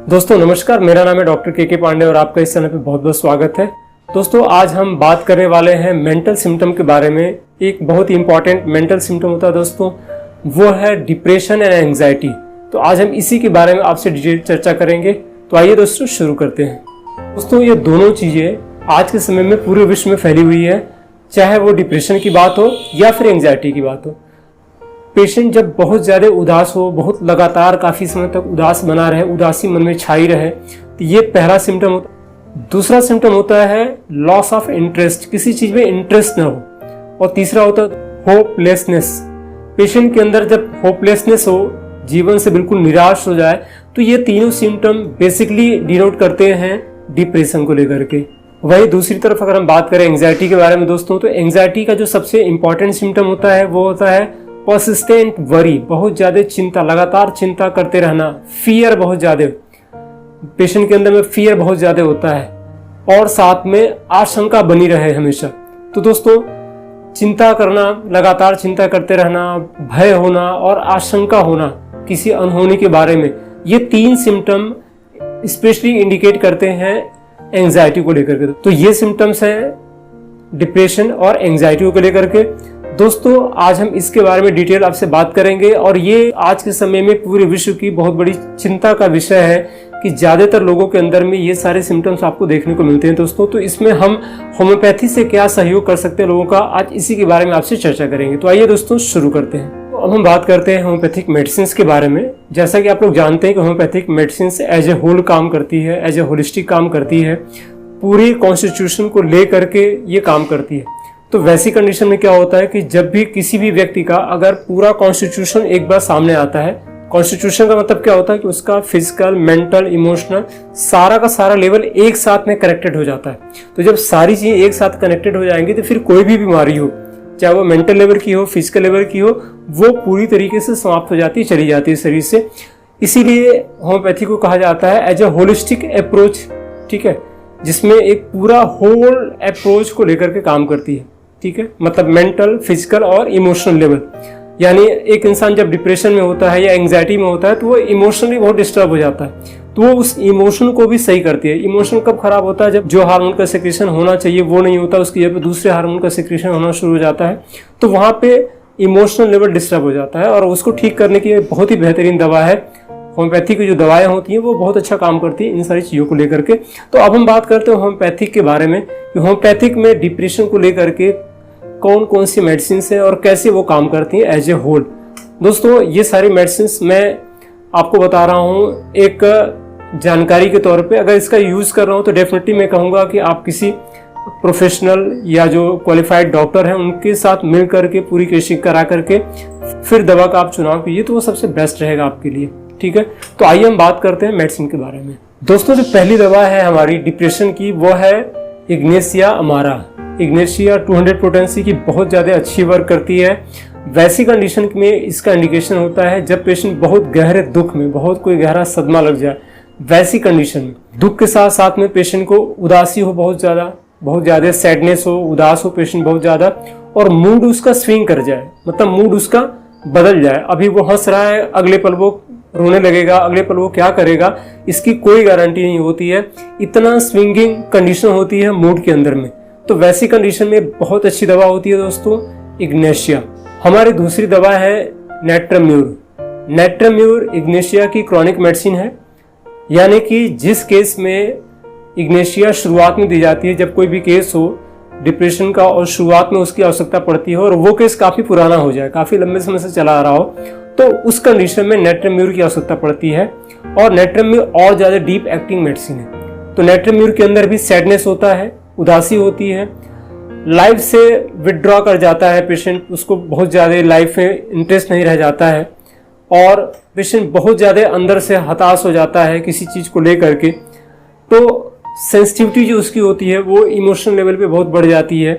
दोस्तों नमस्कार, मेरा नाम है डॉक्टर के पांडे और आपका इस चैनल पे बहुत बहुत स्वागत है। दोस्तों आज हम बात करने वाले हैं मेंटल सिम्टम के बारे में। एक बहुत ही इंपॉर्टेंट मेंटल सिम्टम होता है दोस्तों, वो है डिप्रेशन एंड एंग्जाइटी। तो आज हम इसी के बारे में आपसे डिटेल चर्चा करेंगे। तो आइए दोस्तों शुरू करते हैं। दोस्तों ये दोनों चीज़ें आज के समय में पूरे विश्व में फैली हुई है, चाहे वो डिप्रेशन की बात हो या फिर एंग्जाइटी की बात हो। पेशेंट जब बहुत ज़्यादा उदास हो, बहुत लगातार काफ़ी समय तक उदास बना रहे, उदासी मन में छाई रहे, तो ये पहला सिम्टम होता है। दूसरा सिम्टम होता है लॉस ऑफ इंटरेस्ट, किसी चीज़ में इंटरेस्ट ना हो। और तीसरा होता है होपलेसनेस। पेशेंट के अंदर जब होपलेसनेस हो, जीवन से बिल्कुल निराश हो जाए, तो ये तीनों सिम्टम बेसिकली डिनोट करते हैं डिप्रेशन को लेकर के। वही दूसरी तरफ अगर हम बात करें एंग्जाइटी के बारे में दोस्तों, तो एंग्जाइटी का जो सबसे इंपॉर्टेंट सिम्टम होता है वो होता है परसिस्टेंट वरी, बहुत ज़्यादा चिंता, लगातार चिंता करते रहना, फियर बहुत ज़्यादा, पेशेंट के अंदर में फियर बहुत ज़्यादा होता है और साथ में आशंका बनी रहे हमेशा। तो दोस्तों चिंता करना, लगातार चिंता करते रहना, भय होना और आशंका होना किसी अनहोनी के बारे में, ये तीन सिम्टम स्पेशली इंडिकेट करते हैं एंग्जाइटी को लेकर के। तो ये सिम्टम्स हैं डिप्रेशन और एंग्जाइटी को लेकर के। दोस्तों आज हम इसके बारे में डिटेल आपसे बात करेंगे और ये आज के समय में पूरे विश्व की बहुत बड़ी चिंता का विषय है कि ज़्यादातर लोगों के अंदर में ये सारे सिम्टम्स आपको देखने को मिलते हैं दोस्तों। तो इसमें हम होम्योपैथी से क्या सहयोग कर सकते हैं लोगों का, आज इसी के बारे में आपसे चर्चा करेंगे। तो आइए दोस्तों शुरू करते हैं। तो अब हम बात करते हैं होम्योपैथिक मेडिसिन के बारे में। जैसा कि आप लोग जानते हैं कि homeopathic medicine as a whole काम करती है, एज ए होलिस्टिक काम करती है, पूरी कॉन्स्टिट्यूशन को ले करके ये काम करती है। तो वैसी कंडीशन में क्या होता है कि जब भी किसी भी व्यक्ति का अगर पूरा कॉन्स्टिट्यूशन एक बार सामने आता है, कॉन्स्टिट्यूशन का मतलब क्या होता है कि उसका फिजिकल, मेंटल, इमोशनल सारा का सारा लेवल एक साथ में कनेक्टेड हो जाता है। तो जब सारी चीजें एक साथ कनेक्टेड हो जाएंगी तो फिर कोई भी बीमारी हो, चाहे वो मेंटल लेवल की हो, फिजिकल लेवल की हो, वो पूरी तरीके से समाप्त हो जाती है, चली जाती है शरीर से। इसीलिए होम्योपैथी को कहा जाता है एज ए होलिस्टिक अप्रोच, ठीक है, जिसमें एक पूरा होल अप्रोच को लेकर के काम करती है, ठीक है, मतलब मेंटल, फिजिकल और इमोशनल लेवल। यानी एक इंसान जब डिप्रेशन में होता है या एंग्जाइटी में होता है तो वो इमोशनली बहुत डिस्टर्ब हो जाता है, तो वो उस इमोशन को भी सही करती है। इमोशन कब खराब होता है? जब जो हार्मोन का सेक्रेशन होना चाहिए वो नहीं होता, उसकी जगह पे दूसरे हार्मोन का सेक्रेशन होना शुरू हो जाता है, तो वहाँ पे इमोशनल लेवल डिस्टर्ब हो जाता है। और उसको ठीक करने की बहुत ही बेहतरीन दवा है होम्योपैथी की जो दवाएं होती हैं, वो बहुत अच्छा काम करती है इन सारी चीज़ों को लेकर के। तो अब हम बात करते हैं होम्योपैथिक के बारे में कि होम्योपैथिक में डिप्रेशन को लेकर के कौन कौन सी मेडिसिन है और कैसे वो काम करती हैं एज ए होल। दोस्तों ये सारी मेडिसिन मैं आपको बता रहा हूँ एक जानकारी के तौर पे। अगर इसका यूज़ कर रहा हूँ तो डेफिनेटली मैं कहूँगा कि आप किसी प्रोफेशनल या जो क्वालिफाइड डॉक्टर हैं उनके साथ मिल करके पूरी टेस्टिंग करा करके फिर दवा का आप चुनाव कीजिए, तो वो सबसे बेस्ट रहेगा आपके लिए, ठीक है। तो आइए हम बात करते हैं मेडिसिन के बारे में। दोस्तों जो पहली दवा है हमारी डिप्रेशन की वो है इग्नेशिया अमारा। इग्नेशिया 200 पोटेंसी की बहुत ज़्यादा अच्छी वर्क करती है। वैसी कंडीशन में इसका इंडिकेशन होता है जब पेशेंट बहुत गहरे दुख में, बहुत कोई गहरा सदमा लग जाए, वैसी कंडीशन में दुख के साथ साथ में पेशेंट को उदासी हो, बहुत ज़्यादा सैडनेस हो, उदास हो पेशेंट बहुत ज़्यादा, और मूड उसका स्विंग कर जाए, मतलब मूड उसका बदल जाए। अभी वो हंस रहा है, अगले पल वो रोने लगेगा, अगले पल वो क्या करेगा इसकी कोई गारंटी नहीं होती है। इतना स्विंगिंग कंडीशन होती है मूड के अंदर में। तो वैसी कंडीशन में बहुत अच्छी दवा होती है दोस्तों इग्नेशिया। हमारी दूसरी दवा है नेट्रम्यूर। नेट्रम्यूर इग्नेशिया की क्रॉनिक मेडिसिन है, यानी कि जिस केस में इग्नेशिया शुरुआत में दी जाती है, जब कोई भी केस हो डिप्रेशन का और शुरुआत में उसकी आवश्यकता पड़ती है और वो केस काफ़ी पुराना हो जाए, काफ़ी लंबे समय से चला आ रहा हो, तो उस कंडीशन में नेट्रम्यूर की आवश्यकता पड़ती है। और नेट्रम्यूर और ज़्यादा डीप एक्टिंग मेडिसिन है। तो नेट्रम्यूर के अंदर भी सैडनेस होता है, उदासी होती है, लाइफ से विड्रॉ कर जाता है पेशेंट, उसको बहुत ज़्यादा लाइफ में इंटरेस्ट नहीं रह जाता है और पेशेंट बहुत ज़्यादा अंदर से हताश हो जाता है किसी चीज़ को लेकर के। तो सेंसिटिविटी जो उसकी होती है वो इमोशनल लेवल पे बहुत बढ़ जाती है।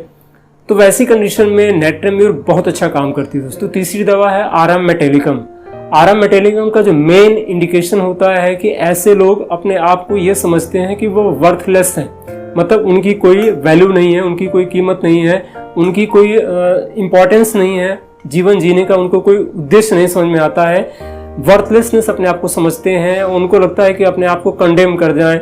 तो वैसी कंडीशन में नेट्रम्यूर बहुत अच्छा काम करती है दोस्तों। तीसरी दवा है आराम मेटेलिकम। आराम मेटेलिकम का जो मेन इंडिकेशन होता है कि ऐसे लोग अपने आप को ये समझते हैं कि वो वर्थलेस हैं, मतलब उनकी कोई वैल्यू नहीं है, उनकी कोई कीमत नहीं है, उनकी कोई इम्पोर्टेंस नहीं है, जीवन जीने का उनको कोई उद्देश्य नहीं समझ में आता है। वर्थलेसनेस अपने आप को समझते हैं, उनको लगता है कि अपने आप को कंडेम कर जाएं,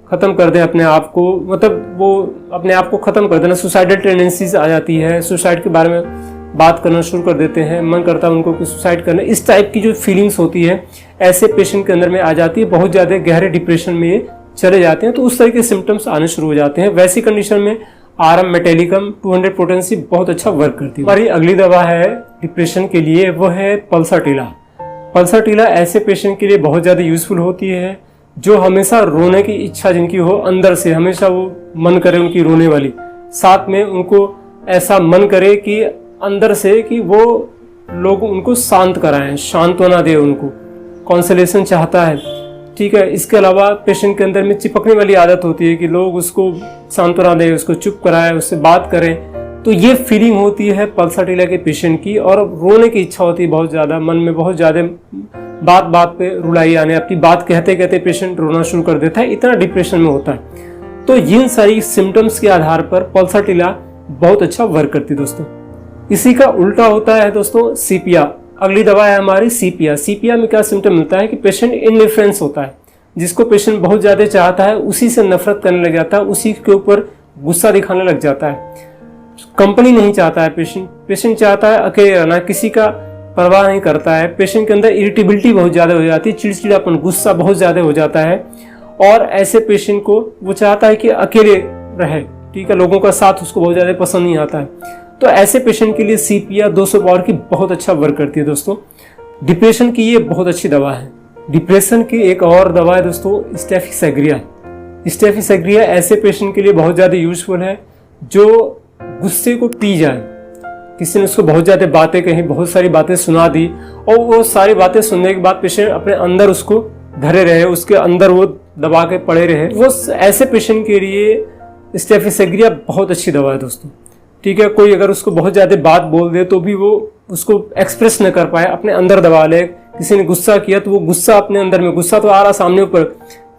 ख़त्म कर दें अपने आप को, मतलब वो अपने आप को ख़त्म कर देना, सुसाइडल टेंडेंसीज आ जाती है, सुसाइड के बारे में बात करना शुरू कर देते हैं, मन करता है उनको कि सुसाइड करना, इस टाइप की जो फीलिंग्स होती है ऐसे पेशेंट के अंदर में आ जाती है, बहुत ज़्यादा गहरे डिप्रेशन में ये चले जाते हैं। तो उस तरह के सिम्टम्स आने शुरू हो जाते हैं। वैसी कंडीशन में आरएम मेटेलिकम 200 पोटेंसी बहुत अच्छा वर्क करती है। हमारी अगली दवा है डिप्रेशन के लिए, वो है पल्साटिला। पल्साटिला ऐसे पेशेंट के लिए बहुत ज़्यादा यूजफुल होती है जो हमेशा रोने की इच्छा जिनकी हो, अंदर से हमेशा वो मन करे उनकी रोने वाली, साथ में उनको ऐसा मन करे कि अंदर से कि वो लोग उनको शांत कराएं, सांत्वना दे, उनको कॉन्सोलेशन चाहता है, ठीक है। इसके अलावा पेशेंट के अंदर में चिपकने वाली आदत होती है कि लोग उसको सांत्वना दें, उसको चुप कराएं, उससे बात करें। तो ये फीलिंग होती है पल्साटिला के पेशेंट की, और रोने की इच्छा होती है बहुत ज़्यादा, मन में बहुत ज़्यादा बात बात पे रुलाई आने, अपनी बात कहते कहते पेशेंट रोना शुरू कर देता है, इतना डिप्रेशन में होता है। तो इन सारी सिम्टम्स के आधार पर पल्साटिला बहुत अच्छा वर्क करती है दोस्तों। इसी का उल्टा होता है दोस्तों सीपिया। अगली दवा है हमारी सीपिया। सीपिया में क्या सिम्टम मिलता है कि पेशेंट इंडिफरेंस होता है, जिसको पेशेंट बहुत ज़्यादा चाहता है उसी से नफरत करने लग जाता है, उसी के ऊपर गुस्सा दिखाने लग जाता है, कंपनी नहीं चाहता है पेशेंट चाहता है अकेले रहना, किसी का परवाह नहीं करता है। पेशेंट के अंदर इरिटेबिलिटी बहुत ज़्यादा हो जाती है, चिड़चिड़ापन, गुस्सा बहुत ज़्यादा हो जाता है, और ऐसे पेशेंट को वो चाहता है कि अकेले रहे, ठीक है, लोगों का साथ उसको बहुत ज़्यादा पसंद नहीं आता है। तो ऐसे पेशेंट के लिए सीपिया 200 पावर की बहुत अच्छा वर्क करती है दोस्तों। डिप्रेशन की ये बहुत अच्छी दवा है। डिप्रेशन की एक और दवा है दोस्तों स्टेफिसेग्रिया। स्टेफिसेग्रिया ऐसे पेशेंट के लिए बहुत ज़्यादा यूजफुल है जो गुस्से को पी जाए, किसी ने उसको बहुत ज़्यादा बातें कही, बहुत सारी बातें सुना दी, और वो सारी बातें सुनने के बाद पेशेंट अपने अंदर उसको धरे रहे, उसके अंदर वो दबा के पड़े रहे, वो ऐसे पेशेंट के लिए स्टेफिसेग्रिया बहुत अच्छी दवा है दोस्तों, ठीक है। कोई अगर उसको बहुत ज़्यादा बात बोल दे तो भी वो उसको एक्सप्रेस न कर पाए, अपने अंदर दबा ले। किसी ने गुस्सा किया तो वो गुस्सा अपने अंदर में, गुस्सा तो आ रहा सामने ऊपर,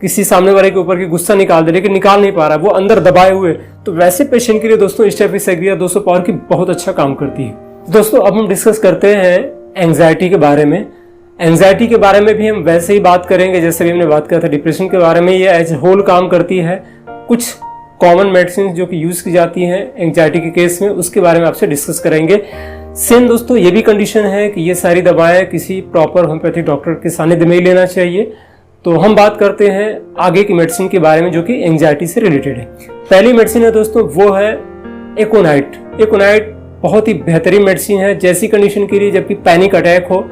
किसी सामने वाले के ऊपर की गुस्सा निकाल दे, लेकिन निकाल नहीं पा रहा, वो अंदर दबाए हुए। तो वैसे पेशेंट के लिए दोस्तों स्टेफिसेग्रिया 200 पावर की बहुत अच्छा काम करती है। दोस्तों अब हम डिस्कस करते हैं एंग्जाइटी के बारे में। एंग्जाइटी के बारे में भी हम वैसे ही बात करेंगे जैसे भी हमने बात किया था डिप्रेशन के बारे में। ये एज होल काम करती है। कुछ कॉमन मेडिसिन जो कि यूज की जाती हैं एंग्जाइटी के केस में, उसके बारे में आपसे डिस्कस करेंगे। सेम दोस्तों ये भी कंडीशन है कि ये सारी दवाएं किसी प्रॉपर होम्योपैथिक डॉक्टर के सानिध्य में ही लेना चाहिए। तो हम बात करते हैं आगे की मेडिसिन के बारे में जो कि एंग्जाइटी से रिलेटेड है। पहली मेडिसिन है दोस्तों वो है एकोनाइट। एकोनाइट बहुत ही बेहतरीन मेडिसिन है जैसी कंडीशन के लिए जबकि पैनिक अटैक हो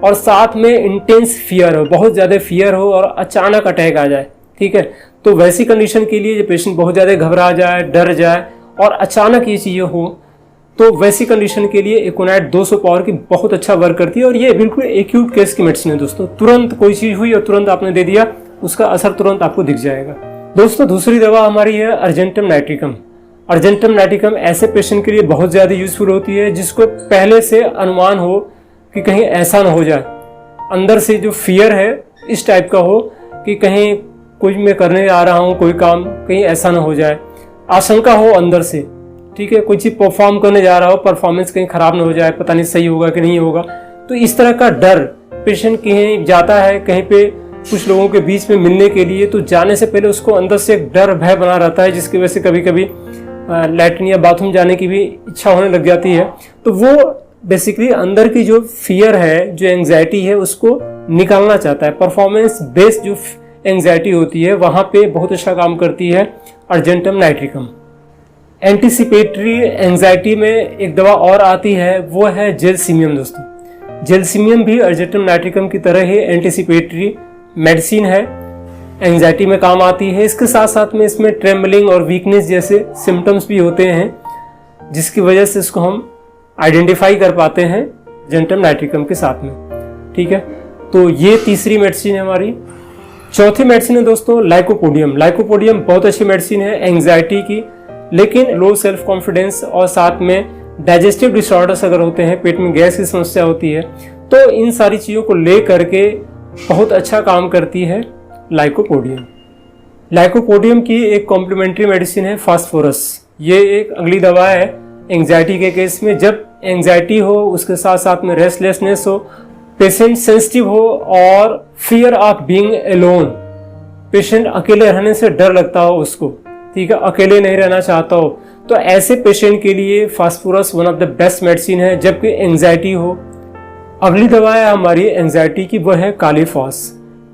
और साथ में इंटेंस फियर हो, बहुत ज़्यादा फियर हो और अचानक अटैक आ जाए, ठीक है। तो वैसी कंडीशन के लिए जो पेशेंट बहुत ज़्यादा घबरा जाए, डर जाए और अचानक ये चीज़ें हो, तो वैसी कंडीशन के लिए एकोनाइट 200 पावर की बहुत अच्छा वर्क करती है। और ये बिल्कुल एक्यूट केस की मेडिसिन है दोस्तों। तुरंत कोई चीज़ हुई और तुरंत आपने दे दिया, उसका असर तुरंत आपको दिख जाएगा। दोस्तों दूसरी दवा हमारी है अर्जेंटम नाइट्रिकम। अर्जेंटम नाइट्रिकम ऐसे पेशेंट के लिए बहुत ज़्यादा यूजफुल होती है जिसको पहले से अनुमान हो कि कहीं ऐसा ना हो जाए, अंदर से जो फियर है इस टाइप का हो कि कहीं कुछ मैं करने आ रहा हूँ कोई काम, कहीं ऐसा ना हो जाए, आशंका हो अंदर से, ठीक है। कोई चीज़ परफॉर्म करने जा रहा हो, परफॉर्मेंस कहीं खराब ना हो जाए, पता नहीं सही होगा कि नहीं होगा। तो इस तरह का डर, पेशेंट कहीं जाता है कहीं पे कुछ लोगों के बीच में मिलने के लिए, तो जाने से पहले उसको अंदर से एक डर भय बना रहता है जिसकी वजह से कभी कभी लैट्रिन या बाथरूम जाने की भी इच्छा होने लग जाती है। तो वो बेसिकली अंदर की जो फियर है, जो एंग्जाइटी है, उसको निकालना चाहता है। परफॉर्मेंस बेस्ड जो एंग्जाइटी होती है वहाँ पे बहुत अच्छा काम करती है अर्जेंटम नाइट्रिकम। एंटीसिपेटरी एंग्जाइटी में एक दवा और आती है, वो है जेलसिमियम दोस्तों। जेलसिमियम भी अर्जेंटम नाइट्रिकम की तरह ही एंटीसिपेटरी मेडिसिन है, एंग्जाइटी में काम आती है। इसके साथ साथ में इसमें ट्रेम्बलिंग और वीकनेस जैसे सिम्टम्स भी होते हैं जिसकी वजह से इसको हम आइडेंटिफाई कर पाते हैं अर्जेंटम नाइट्रिकम के साथ में, ठीक है। तो ये तीसरी मेडिसिन है हमारी। चौथी मेडिसिन है दोस्तों लाइकोपोडियम। लाइकोपोडियम बहुत अच्छी मेडिसिन है एंग्जाइटी की, लेकिन लो सेल्फ कॉन्फिडेंस और साथ में डाइजेस्टिव डिसऑर्डर्स अगर होते हैं, पेट में गैस की समस्या होती है, तो इन सारी चीज़ों को ले करके बहुत अच्छा काम करती है लाइकोपोडियम। लाइकोपोडियम की एक कॉम्प्लीमेंट्री मेडिसिन है फास्फोरस। ये एक अगली दवा है एंग्जाइटी के केस में। जब एंग्जाइटी हो, उसके साथ साथ में रेस्टलेसनेस हो, पेशेंट सेंसिटिव हो और fear of being alone, patient अकेले रहने से डर लगता हो उसको, ठीक है, अकेले नहीं रहना चाहता हो, तो ऐसे पेशेंट के लिए phosphorus one of the best medicine है। जबकि एंजाइटी हो, अगली दवा है हमारी एंजाइटी की, वो है कालीफॉस।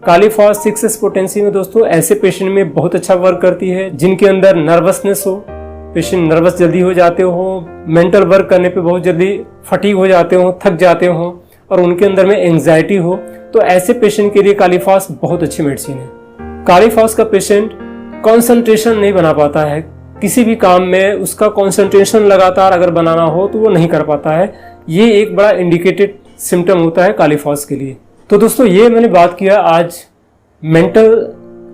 कालीफॉस 6S पोटेंसी में दोस्तों ऐसे पेशेंट में बहुत अच्छा वर्क करती है जिनके अंदर नर्वसनेस हो, पेशेंट नर्वस जल्दी हो जाते हो, मेंटल वर्क करने पे बहुत जल्दी फटीग हो जाते हो, थक जाते हो, और उनके अंदर में एंजाइटी हो, तो ऐसे पेशेंट के लिए कालीफॉस बहुत अच्छी मेडिसिन है। कालीफॉस का पेशेंट कंसंट्रेशन नहीं बना पाता है किसी भी काम में, उसका कंसंट्रेशन लगातार अगर बनाना हो तो वो नहीं कर पाता है, ये एक बड़ा इंडिकेटेड सिम्टम होता है कालीफॉस के लिए। तो दोस्तों ये मैंने बात किया आज मेंटल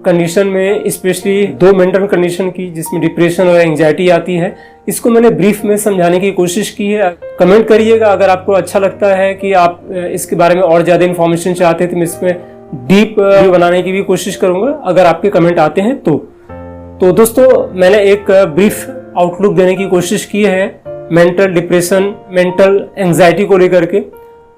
कंडीशन में, स्पेशली 2 मेंटल कंडीशन की जिसमें डिप्रेशन और एंजाइटी आती है, इसको मैंने ब्रीफ में समझाने की कोशिश की है। कमेंट करिएगा अगर आपको अच्छा लगता है कि आप इसके बारे में और ज़्यादा इन्फॉर्मेशन चाहते हैं तो मैं इसमें डीप वीडियो बनाने की भी कोशिश करूंगा अगर आपके कमेंट आते हैं तो दोस्तों मैंने एक ब्रीफ आउटलुक देने की कोशिश की है मेंटल डिप्रेशन, मेंटल एंजाइटी को लेकर के।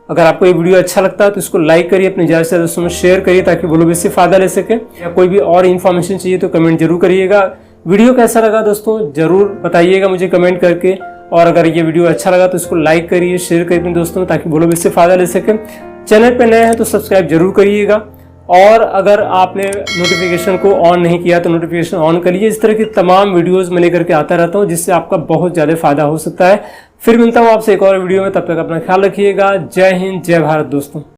अगर आपको ये वीडियो अच्छा लगता है तो इसको लाइक करिए, अपने ज़्यादा से ज़्यादा दोस्तों में शेयर करिए ताकि वो लोग इससे फायदा ले सके, या कोई भी और इन्फॉर्मेशन चाहिए तो कमेंट जरूर करिएगा। वीडियो कैसा लगा दोस्तों जरूर बताइएगा मुझे कमेंट करके, और अगर ये वीडियो अच्छा लगा तो इसको लाइक करिए, शेयर करिए अपने दोस्तों में ताकि वो लोग इससे फायदा ले सके। चैनल पे नए हैं तो सब्सक्राइब जरूर करिएगा, और अगर आपने नोटिफिकेशन को ऑन नहीं किया तो नोटिफिकेशन ऑन करिए। इस तरह की तमाम वीडियोस मैं लेकर के आता रहता हूं जिससे आपका बहुत ज़्यादा फायदा हो सकता है। फिर मिलता हूं आपसे एक और वीडियो में, तब तक अपना ख्याल रखिएगा। जय हिंद, जय भारत दोस्तों।